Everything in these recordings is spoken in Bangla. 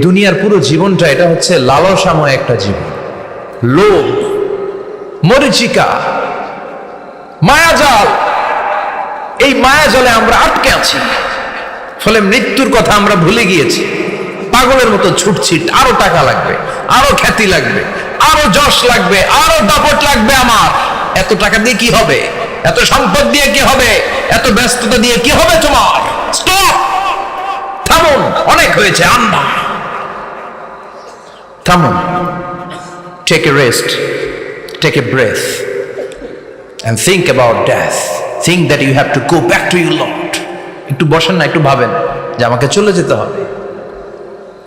দুনিয়ার পুরো জীবনটা এটা হচ্ছে লালসাময় একটা জীবন, লোভ, মরিচিকা, মায়াজাল। এই মায়াজালে আমরা আটকে আছি, ফলে মৃত্যুর কথা আমরা ভুলে গিয়েছি। পাগলের মতো ছুটছি, আরো টাকা লাগবে, আরো খ্যাতি লাগবে, আরো যশ লাগবে, আরো দাপট লাগবে। আমার এত টাকা দিয়ে কি হবে? এত সম্পদ দিয়ে কি হবে? এত ব্যস্ততা দিয়ে কি হবে? তোমার স্টপ, থামুন, অনেক হয়েছে। আন্না, থামুন, take a rest, take a breath and think about death. Think that you have to go back to your Lord. একটু বসেন না, একটু ভাবেন যে আমাকে চলে যেতে হবে,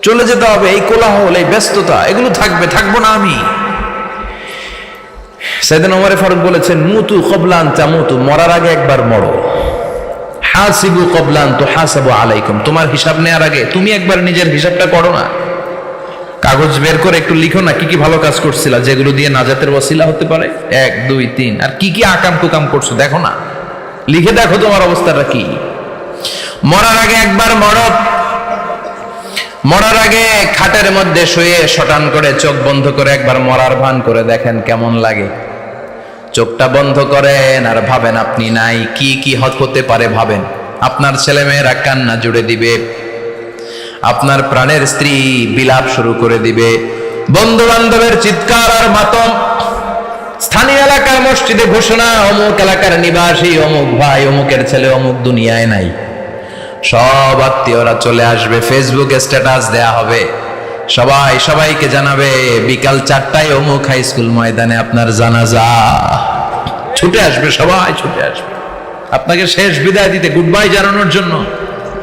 চলে যেতে হবে। এই কোলাহল, এই ব্যস্ততা, এগুলো থাকবে, থাকবো না আমি। সাইয়েদনা ওমর ফারুক বলেছেন, মুতু ক্বাবলা আন তামুতু, মরার আগে একবার মরো। হাসিবু ক্বাবলা আন তুহাসাবু আলাইকুম, তোমার হিসাব নেওয়ার আগে তুমি একবার নিজের হিসাবটা করো না। কাগজ বের করে একটু লিখো না কি কি ভালো কাজ করছিলা, যেগুলো দিয়ে নাজাতের ওসিলা হতে পারে। 1 2 3, আর কি কি আকাম কুকাম করছো দেখো না, লিখে দেখো তোমার অবস্থাটা কি। মরার আগে একবার মরো। মরার আগে খাটের মধ্যে শুয়ে শটান করে চোখ বন্ধ করে একবার মরার ভান করে দেখেন কেমন লাগে। চোখটা বন্ধ করেন আর ভাবেন আপনি নাই, কি কি হতে পারে ভাবেন। আপনার ছেলেমেয়েরা কান্না জুড়ে দিবে, আপনার প্রাণের স্ত্রী বিলাপ শুরু করে দিবে, বন্ধু বান্ধবের চিৎকার আর মাতম, স্থানীয় এলাকার মসজিদে ঘোষণা, অমুক এলাকার নিবাসী অমুক ভাই অমুকের ছেলে অমুক দুনিয়ায় নাই। সব আত্মীয়রা চলে আসবে, ফেসবুকে স্ট্যাটাস দেয়া হবে, সবাই সবাইকে জানাবে বিকাল 4টায় অমুক হাই স্কুল ময়দানে আপনার জানাজা। ছুটে আসবে, সবাই ছুটে আসবে আপনাকে শেষ বিদায় দিতে, গুড বাই জানানোর জন্য,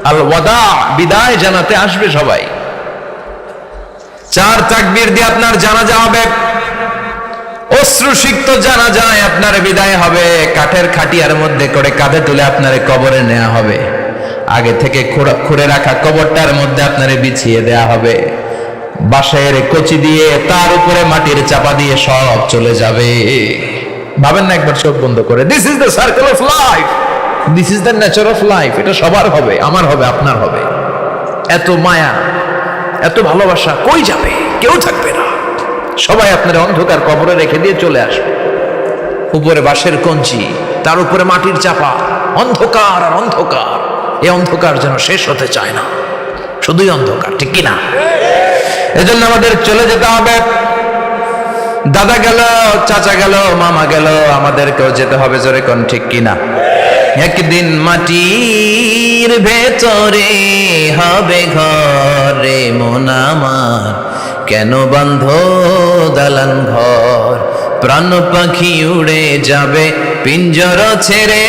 আল ওয়াদা, বিদায় জানাতে আসবে সবাই। 4 তাকবীর দিয়ে আপনার জানাজা হবে, অশ্রুসিক্ত জানাজায় আপনার বিদায় হবে। কাঠের খাটিয়ার মধ্যে করে কাঁধে তুলে আপনার কবরে নেওয়া হবে। আগে থেকে খুঁড়ে রাখা কবরটার মধ্যে আপনারে বিছিয়ে দেয়া হবে। বাঁশের কচি দিয়ে তার উপরে মাটির চাপা দিয়ে সব চলে যাবে। ভাবেন না একবার চোখ বন্ধ করে, this is the circle of life, this is the nature of life. এটা সবার হবে, আমার হবে, আপনার হবে। এত মায়া, এত ভালোবাসা কই যাবে? কেউ থাকবে না, সবাই আপনার অন্ধকার কবরে রেখে দিয়ে চলে আসবে। উপরে বাঁশের কঞ্চি, তার উপরে মাটির চাপা, অন্ধকার আর অন্ধকার। এই অন্ধকার যেন শেষ হতে চায় না, শুধুই অন্ধকার, ঠিক কিনা? এজন্য আমাদের চলে যেতে হবে। দাদা গেল, চাচা গেল, মামা গেল, আমাদেরকেও যেতে হবে, জোরে কোন ঠিক কিনা? একদিন মাটির ভেতরে হবে ঘরে মন আমার, কেন বন্ধ দালান ঘর, প্রাণ পাখি উড়ে যাবে পিঞ্জর ছেড়ে।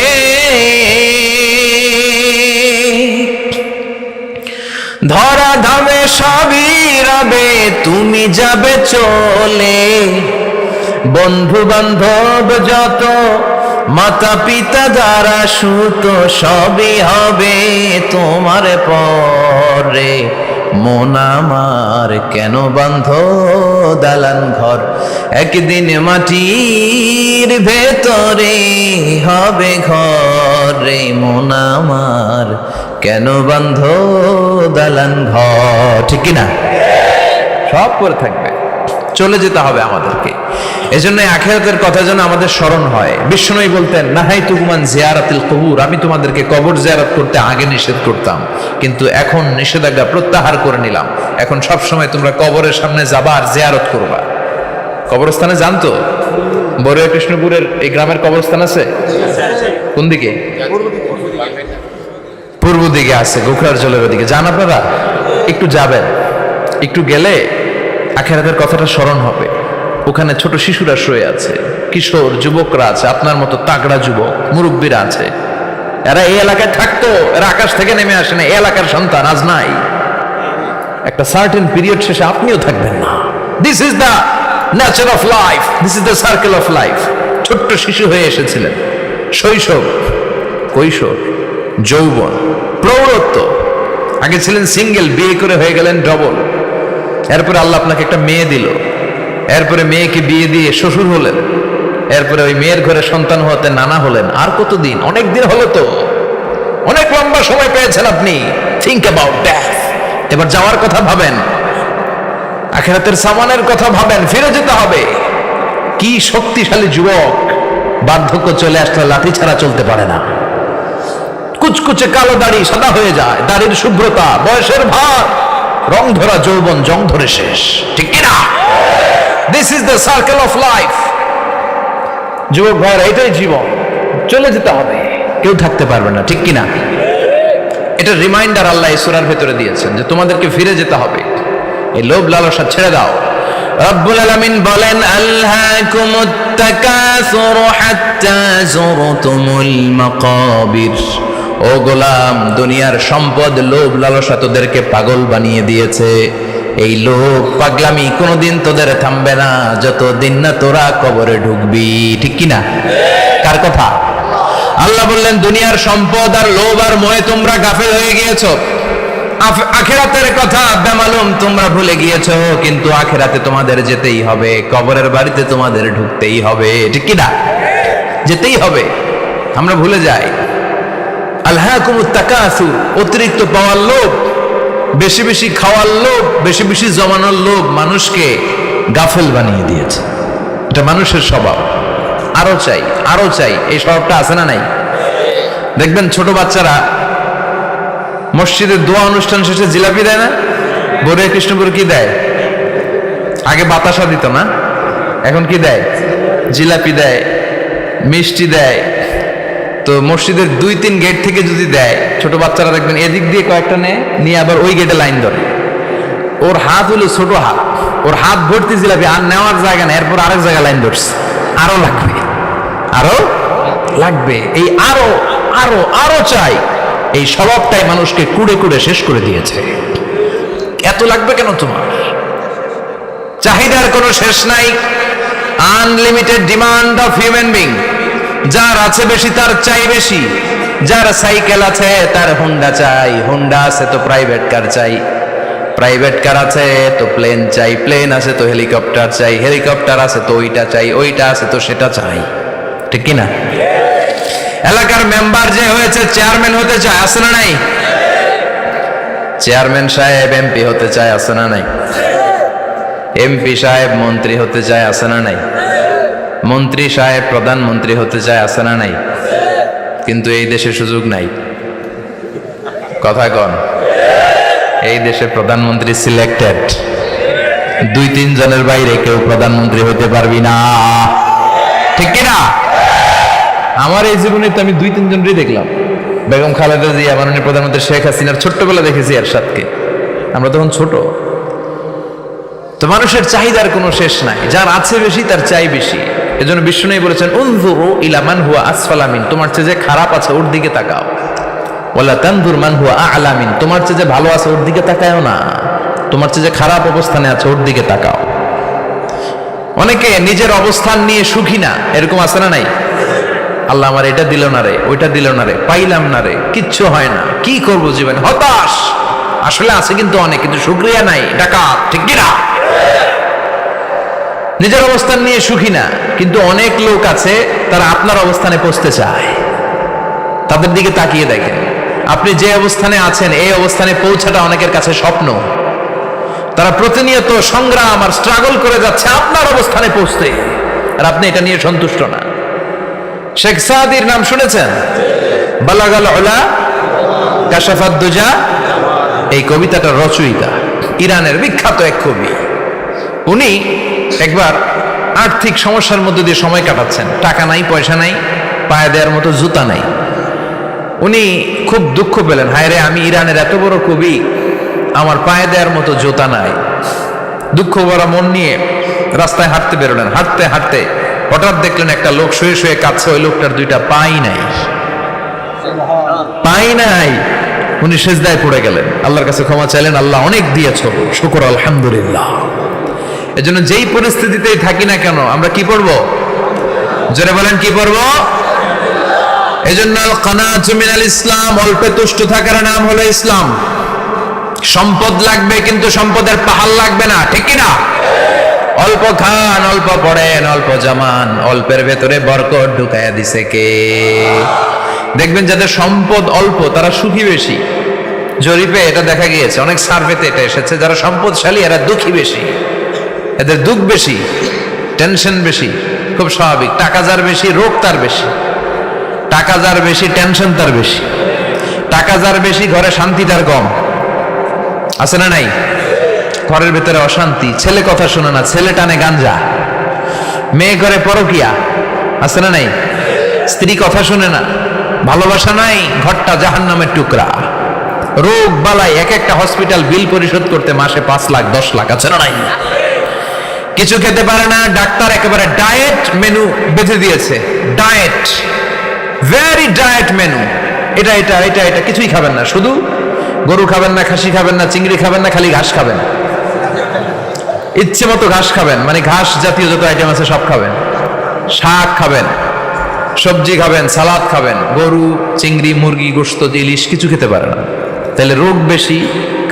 ধরা ধামে সবই রবে, তুমি যাবে চলে। বন্ধু বান্ধব যত, মাতা পিতা যারা সুত, সবই হবে তোমার পরে। মন আমার কেন বন্ধ দালান ঘর, একদিন মাটির ভেতরে হবে ঘরে। মন আমার কেন বন্ধ দালান ঘর, ঠিক কিনা? সব করে থাকবে, চলে যেতে হবে আমাদেরকে। এজন্য আখিরাতের কথা যেন আমাদের স্মরণ হয়। বিষ্ণুই বলতেন, নাহাইতুকুমান জিয়ারাতিল কবুর, আমি তোমাদেরকে কবর জিয়ারত করতে আগে নিষেধ করতাম, কিন্তু এখন নিষেধাজ্ঞা প্রত্যাহার করে নিলাম। এখন সব সময় তোমরা কবরের সামনে যাবা আর জিয়ারত করবা। কবরস্থানে জানতো বড়ুয়া কৃষ্ণপুরের এই গ্রামের কবরস্থান আছে কোন দিকে? পূর্ব দিকে আছে, গোখরার জলের ওদিকে। যান আপনারা, একটু যাবেন, একটু গেলে আখিরাতের কথাটা স্মরণ হবে। ওখানে ছোট শিশুরা শুয়ে আছে, কিশোর যুবকরা আছে, আপনার মতো তাগড়া যুবক মুরব্বীরা আছে। এরা এই এলাকায় থাকতো, এরা আকাশ থেকে নেমে আসে না, এই এলাকার সন্তান আজ নাই। একটা সার্টেন পিরিয়ড শেষে আপনিও থাকবেন না। This is the nature of life, this is the circle of life. ছোট্ট শিশু হয়ে এসেছিলেন, শৈশব, কৈশোর, যৌবন, প্রৌঢ়ত্ব। আগে ছিলেন সিঙ্গেল, বিয়ে করে হয়ে গেলেন ডবল। এরপরে আল্লাহ আপনাকে একটা মেয়ে দিল, এরপরে মেয়েকে বিয়ে দিয়ে শ্বশুর হলেন, এরপরে ওই মেয়ের ঘরে সন্তান হতে নানা হলেন। আর কতদিন? অনেক দিন হলো তো, অনেক লম্বা সময় পেয়েছেন আপনি। Think about death. এবার যাওয়ার কথা ভাবেন। আখিরাতের সামানের কথা ভাবেন, ফিরে যেতে হবে। কি শক্তিশালী যুবক, বার্ধক্য চলে আসলে লাঠি ছাড়া চলতে পারে না। কুচকুচে কালো দাড়ি সাদা হয়ে যায়, দাড়ির শুভ্রতা, বয়সের ভার, রং ধরা যৌবন জং ধরে শেষ, ঠিক কিনা? This is the circle of life. যুবক ভাইরা, এটাই জীবন, চলে যেতে হবে, কেউ থাকতে পারবে না, ঠিক কিনা? এটা রিমাইন্ডার আল্লাহ এই সূরার ভেতরে দিয়েছেন যে তোমাদেরকে ফিরে যেতে হবে, এই লোভ লালসা ছেড়ে দাও। রব্বুল আলামিন বলেন, আলহাকুমুত তাকাসুর হাত্তা যুরতুমুল মাকাবির। ও গোলাম, দুনিয়ার সম্পদ, লোভ লালসা তোদেরকে পাগল বানিয়ে দিয়েছে। এই লোভ পাগলামি কোনোদিন তোদের থামবে না যতদিন না তোরা কবরে ঢুকবি, ঠিক কিনা? কার কথা? আল্লাহ বললেন, দুনিয়ার সম্পদ আর লোভ আর মোহে তোমরা গাফেল হয়ে গিয়েছো, আখিরাতের কথা বেমালুম তোমরা ভুলে গিয়েছো। কিন্তু আখিরাতে তোমাদের যেতেই হবে, কবরের বাড়িতে তোমাদের ঢুকতেই হবে, ঠিক কিনা? যেতেই হবে, আমরা ভুলে যাই। আলহাকুমুত তাকাসুর, অতিরিক্ত পাওয়ার লোভ, বেশি বেশি খাওয়ার লোভ, বেশি বেশি জমানোর লোভ মানুষকে গাফেল বানিয়ে দিয়েছে। এটা মানুষের স্বভাব, আরো চাই আরো চাই, এই স্বভাবটা আছে না নাই? দেখবেন ছোট বাচ্চারা মসজিদের দোয়া অনুষ্ঠান শেষে জিলাপি দেয় না? বড়ে কৃষ্ণপুর কি দেয়? আগে বাতাসা দিত না, এখন কি দেয়? জিলাপি দেয়, মিষ্টি দেয়। তো মসজিদের 2-3 গেট থেকে যদি দেয়, ছোট বাচ্চারা দেখবেন এদিক দিয়ে কয়েকটা নিয়ে আবার ওই গেটে লাইন ধরে। ওর হাত হলো ছোট হাত, ওর হাত ভর্তি জিলাপি, আর নেওয়ার জায়গা না, এরপর আরেক জায়গায় লাইন ধরছে, আরো লাগবে আরো লাগবে, এই আরো আরো আরো চাই। এই স্বভাবটাই মানুষকে কুড়ে কুড়ে শেষ করে দিয়েছে। এত লাগবে কেন তোমার? চাহিদার কোনো শেষ নাই, unlimited demand of human being. যার আছে বেশি তার চাই বেশি, যার সাইকেল আছে তার হুন্ডা চাই, হুন্ডা আছে তো প্রাইভেট কার চাই, প্রাইভেট কার আছে তো প্লেন চাই, প্লেন আছে তো হেলিকপ্টার চাই, হেলিকপ্টার আছে তো ওইটা চাই, ওইটা আছে তো সেটা চাই, ঠিক কিনা? এলাকার মেম্বার যে হয়েছে চেয়ারম্যান হতে চায়, আছে না নাই? চেয়ারম্যান সাহেব এমপি হতে চায়, আছে না নাই? এমপি সাহেব মন্ত্রী হতে চায়, আছে না নাই? মন্ত্রী সাহেব প্রধানমন্ত্রী হতে চায়, আছে না নাই? কিন্তু এই দেশে সুযোগ নাই, কথা কন। এই দেশে প্রধানমন্ত্রী সিলেক্টেড, 2-3 জনের বাইরে কেউ প্রধানমন্ত্রী হতে পারবি না, ঠিক কিনা? আমার এই জীবনে তো আমি 2-3 জনই দেখলাম। বেগম খালেদা জিয়া, মাননীয় প্রধানমন্ত্রী শেখ হাসিনার ছোট্টবেলা দেখেছি এরশাদকে, আমরা তখন ছোট। তো মানুষের চাহিদার কোনো শেষ নাই, যার আছে বেশি তার চাই বেশি। এজন্য বিষ্ণু বলেছেন, উনজুরু ইলা মান হুয়া আসফালা মিন, তোমার চেয়ে যে খারাপ আছে ওর দিকে তাকাও। ওয়ালা তানজুর মান হুয়া আ'লা মিন, তোমার চেয়ে যে ভালো আছে ওর দিকে তাকায়ও না, তোমার চেয়ে যে খারাপ অবস্থানে আছে ওর দিকে তাকাও। অনেকে নিজের অবস্থান নিয়ে সুখী না, এরকম আছে না নাই? আল্লাহ আমার এটা দিল না রে, ওইটা দিল না রে, পাইলাম না রে, কিচ্ছু হয় না, কি করবো জীবনে, হতাশ। আসলে আছে কিন্তু অনেক, কিন্তু শুকরিয়া নাই, ডাকাত, ঠিক কিনা? নিজের অবস্থান নিয়ে সুখী না, কিন্তু অনেক লোক আছে তারা আপনার অবস্থানে পৌঁছতে চায়। তাদের দিকে তাকিয়ে দেখেন, আপনি যে অবস্থানে আছেন এই অবস্থানে পৌঁছাটা অনেকের কাছে স্বপ্ন। তারা প্রতিনিয়ত সংগ্রাম আর স্ট্রাগল করে যাচ্ছে আপনার অবস্থানে পৌঁছতে, আর আপনি এটা নিয়ে সন্তুষ্ট না। শেখ সাদির নাম শুনেছেন? বালাগাল উলা কাশাফাদ দুজা, এই কবিতাটার রচয়িতা ইরানের বিখ্যাত এক কবি। উনি একবার আর্থিক সমস্যার মধ্যে দিয়ে সময় কাটাচ্ছেন, টাকা নাই, পয়সা নাই, পায়ে দেওয়ার মতো জুতা নাই। উনি খুব দুঃখ পেলেন, হায় রে, আমি ইরানের এত বড় কবি, আমার পায়ে দেওয়ার মতো জুতা নাই। দুঃখ ভরা মন নিয়ে রাস্তায় হাঁটতে বেরোলেন। হাঁটতে হাঁটতে হঠাৎ দেখলেন একটা লোক শুয়ে শুয়ে কাঁদছে, ওই লোকটার 2টা পাই নাই, পাই নাই। উনি সেজদায় পড়ে গেলেন, আল্লাহর কাছে ক্ষমা চাইলেন, আল্লাহ অনেক দিয়েছো, শুকর আলহামদুলিল্লাহ। এজন্য যেই পরিস্থিতিতেই থাকি না কেন আমরা কি পড়বো? জোরে বলেন, কি পড়বো? এজন্য আল কানাতু মিনাল ইসলাম, অল্পে তুষ্ট থাকার নাম হলো ইসলাম। সম্পদ লাগবে কিন্তু সম্পদের পাহাড় লাগবে না, ঠিক কিনা? অল্প খান, অল্প পড়েন, অল্প জামান, অল্পের ভেতরে বরকত ঢুকায়া দিছে কে? দেখবেন যাদের সম্পদ অল্প তারা সুখী বেশি। জরিপে এটা দেখা গিয়েছে, অনেক সার্ভেতে এটা এসেছে, যারা সম্পদশালী এরা দুঃখী বেশি। এদের দুঃখ বেশি, টেনশন বেশি, খুব স্বাভাবিক। টাকা যার বেশি, রোগ তার বেশি। টাকা যার বেশি, টেনশন তার বেশি। টাকা যার বেশি, ঘরে শান্তি তার কম। আছে না নাই? ঘরের ভেতরে অশান্তি, ছেলে কথা শোনে না, ছেলে টানে গাঞ্জা, মেয়ে করে পরকিয়া। আছে না নাই? স্ত্রী কথা শুনে না, ভালোবাসা নাই, ঘরটা জাহান্নামের টুকরা। রোগ বালাই, এক একটা হসপিটাল বিল পরিশোধ করতে মাসে 5 লাখ 10 লাখ। আছে না নাই? কিছু খেতে পারে না, ডাক্তার একেবারে ডায়েট মেনু বেঁধে দিয়েছে। Diet, very diet menu. এটা এটা এটা এটা কিছুই খাবেন না, শুধু গরু খাবেন না, খাসি খাবেন না, চিংড়ি খাবেন না, খালি ঘাস খাবেন। ইচ্ছে মতো ঘাস খাবেন, মানে ঘাস জাতীয় যত আইটেম আছে সব খাবেন। শাক খাবেন, সবজি খাবেন, সালাদ খাবেন। গরু, চিংড়ি, মুরগি, গোশত, ইলিশ কিছু খেতে পারে না। তাহলে রোগ বেশি,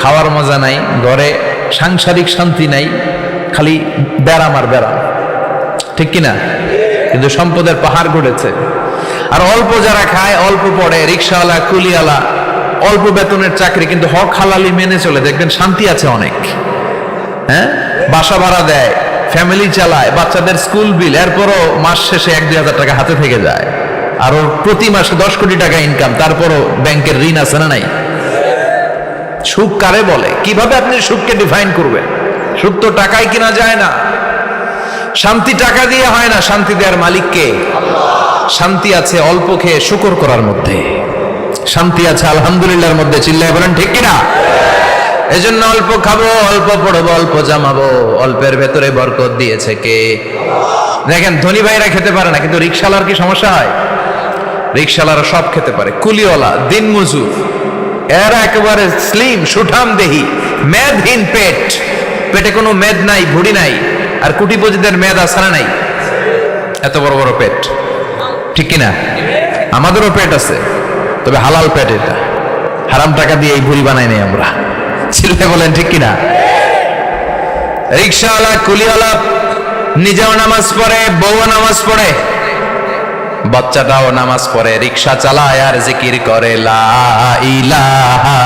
খাওয়ার মজা নাই, ঘরে সাংসারিক শান্তি নাই, খালি ব্যারাম আর ব্যারাম। ঠিক কিনা? কিন্তু সম্পদের পাহাড় গড়েছে। আর অল্প যারা খায়, অল্প পড়ে, রিক্সাওয়ালা, কুলিওয়ালা, অল্প বেতনের চাকরি, কিন্তু হক হালালি মেনে চলে, দেখবেন শান্তি আছে অনেক। হ্যাঁ, বাসা ভাড়া দেয়, ফ্যামিলি চালায়, বাচ্চাদের স্কুল বিল, এরপরও মাস শেষে 1-2 হাজার টাকা হাতে থেকে যায়। আর ওর প্রতি মাসে 10 কোটি টাকা ইনকাম, তারপরও ব্যাংকের ঋণ আছে না নাই? সুখ কারে বলে? কিভাবে আপনি সুখকে ডিফাইন করবেন? সুখ তো টাকায় কিনা যায় না, শান্তি টাকা দিয়ে হয় না, শান্তি দেওয়ার মালিক কে? শান্তি আছে অল্প খেয়ে শুকর করার মধ্যে, শান্তি আছে আলহামদুলিল্লাহর মধ্যে। চিল্লায় বলেন ঠিক কিনা? এজন্য অল্প খাবো, অল্প পড়বো, অল্প জামাবো, অল্পের ভেতরে বরকত দিয়েছে কে? দেখেন, ধনী ভাইরা খেতে পারে না, কিন্তু রিক্সাওয়ালার কি সমস্যা হয়? রিক্সাওয়ালারা সব খেতে পারে। কুলিওয়ালা, দিন মজুর, এরা একেবারে স্লিম, সুঠাম দেহি, মেদহীন পেট, পেটে কোনো মেদ নাই, ভুড়ি নাই। আর কোটিপতিদের মেদ আছে না নাই? এত বড় বড় পেট। ঠিক কিনা? আমাদেরও পেট আছে, তবে হালাল পেট। এটা হারাম টাকা দিয়ে এই ভুড়ি বানাই নাই আমরা। ছেলে বলেন ঠিক কিনা? রিক্সাওয়ালা, কুলিওয়ালা নিজেও নামাজ পড়ে, বউও নামাজ পড়ে, বাচ্চাটাও নামাজ পড়ে, রিক্সা চালায় আর জিকির করে লা ইলাহা